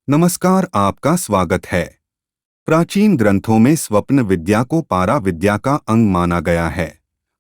नमस्कार, आपका स्वागत है। प्राचीन ग्रंथों में स्वप्न विद्या को पारा विद्या का अंग माना गया है।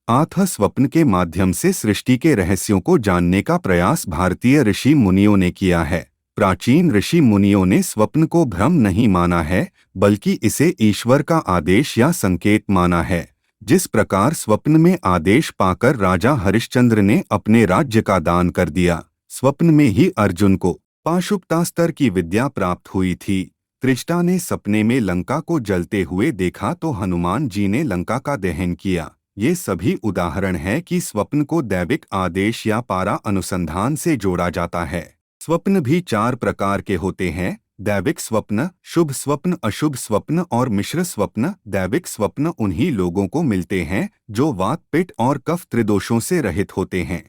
आत्म स्वप्न के माध्यम से सृष्टि के रहस्यों को जानने का प्रयास भारतीय ऋषि मुनियों ने किया है। प्राचीन ऋषि मुनियों ने स्वप्न को भ्रम नहीं माना है, बल्कि इसे ईश्वर का आदेश या संकेत माना है। जिस प्रकार स्वप्न में आदेश पाकर राजा हरिश्चंद्र ने अपने राज्य का दान कर दिया, स्वप्न में ही अर्जुन को पाशुपतास्त्र की विद्या प्राप्त हुई थी। त्रिष्टा ने सपने में लंका को जलते हुए देखा तो हनुमान जी ने लंका का दहन किया। ये सभी उदाहरण है कि स्वप्न को दैविक आदेश या पारा अनुसंधान से जोड़ा जाता है। स्वप्न भी 4 प्रकार के होते हैं: दैविक स्वप्न, शुभ स्वप्न, अशुभ स्वप्न और मिश्र स्वप्न। दैविक स्वप्न उन्हीं लोगों को मिलते हैं जो वात, पित्त और कफ त्रिदोषों से रहित होते हैं।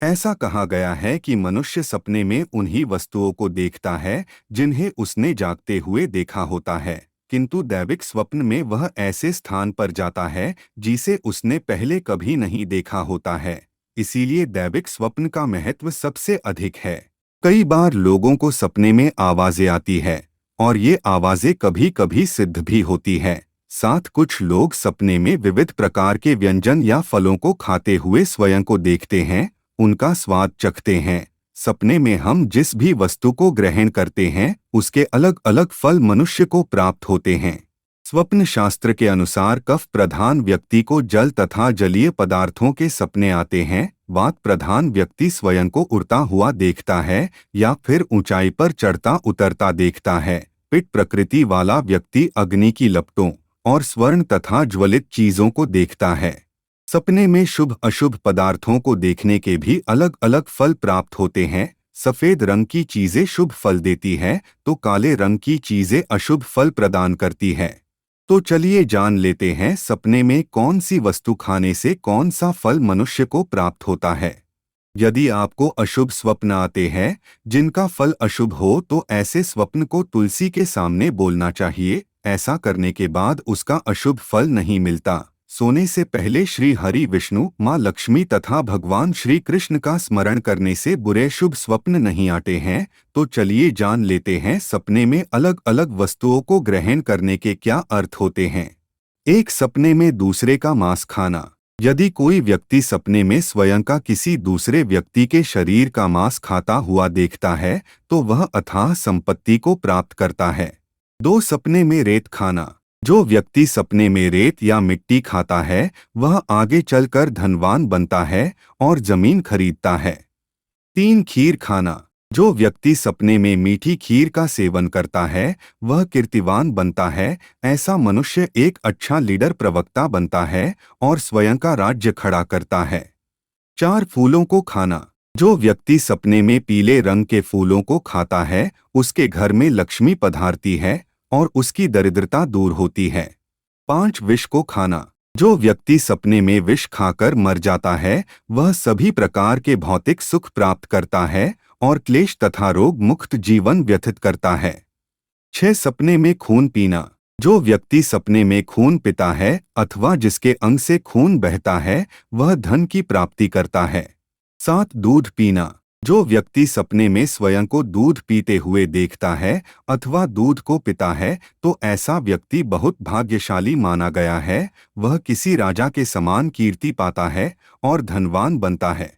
ऐसा कहा गया है कि मनुष्य सपने में उन्हीं वस्तुओं को देखता है जिन्हें उसने जागते हुए देखा होता है, किंतु दैविक स्वप्न में वह ऐसे स्थान पर जाता है जिसे उसने पहले कभी नहीं देखा होता है। इसीलिए दैविक स्वप्न का महत्व सबसे अधिक है। कई बार लोगों को सपने में आवाजें आती है और ये आवाजें कभी कभी सिद्ध भी होती है। साथ कुछ लोग सपने में विविध प्रकार के व्यंजन या फलों को खाते हुए स्वयं को देखते हैं, उनका स्वाद चखते हैं। सपने में हम जिस भी वस्तु को ग्रहण करते हैं उसके अलग अलग फल मनुष्य को प्राप्त होते हैं। स्वप्न शास्त्र के अनुसार कफ प्रधान व्यक्ति को जल तथा जलीय पदार्थों के सपने आते हैं। वात प्रधान व्यक्ति स्वयं को उड़ता हुआ देखता है या फिर ऊंचाई पर चढ़ता उतरता देखता है। पित्त प्रकृति वाला व्यक्ति अग्नि की लपटों और स्वर्ण तथा ज्वलित चीजों को देखता है। सपने में शुभ अशुभ पदार्थों को देखने के भी अलग अलग फल प्राप्त होते हैं। सफेद रंग की चीजें शुभ फल देती है तो काले रंग की चीजें अशुभ फल प्रदान करती है। तो चलिए जान लेते हैं सपने में कौन सी वस्तु खाने से कौन सा फल मनुष्य को प्राप्त होता है। यदि आपको अशुभ स्वप्न आते हैं जिनका फल अशुभ हो तो ऐसे स्वप्न को तुलसी के सामने बोलना चाहिए। ऐसा करने के बाद उसका अशुभ फल नहीं मिलता। सोने से पहले श्री हरि विष्णु, माँ लक्ष्मी तथा भगवान श्री कृष्ण का स्मरण करने से बुरे शुभ स्वप्न नहीं आते हैं। तो चलिए जान लेते हैं सपने में अलग अलग वस्तुओं को ग्रहण करने के क्या अर्थ होते हैं। एक, सपने में दूसरे का मांस खाना। यदि कोई व्यक्ति सपने में स्वयं का किसी दूसरे व्यक्ति के शरीर का मांस खाता हुआ देखता है तो वह अथाह संपत्ति को प्राप्त करता है। 2, सपने में रेत खाना। जो व्यक्ति सपने में रेत या मिट्टी खाता है वह आगे चलकर धनवान बनता है और जमीन खरीदता है। 3, खीर खाना। जो व्यक्ति सपने में मीठी खीर का सेवन करता है वह कीर्तिवान बनता है। ऐसा मनुष्य एक अच्छा लीडर, प्रवक्ता बनता है और स्वयं का राज्य खड़ा करता है। 4, फूलों को खाना। जो व्यक्ति सपने में पीले रंग के फूलों को खाता है उसके घर में लक्ष्मी पधारती है और उसकी दरिद्रता दूर होती है। 5, विष को खाना। जो व्यक्ति सपने में विष खाकर मर जाता है वह सभी प्रकार के भौतिक सुख प्राप्त करता है और क्लेश तथा रोग मुक्त जीवन व्यतीत करता है। 6, सपने में खून पीना। जो व्यक्ति सपने में खून पीता है अथवा जिसके अंग से खून बहता है वह धन की प्राप्ति करता है। 7, दूध पीना। जो व्यक्ति सपने में स्वयं को दूध पीते हुए देखता है अथवा दूध को पीता है तो ऐसा व्यक्ति बहुत भाग्यशाली माना गया है। वह किसी राजा के समान कीर्ति पाता है और धनवान बनता है।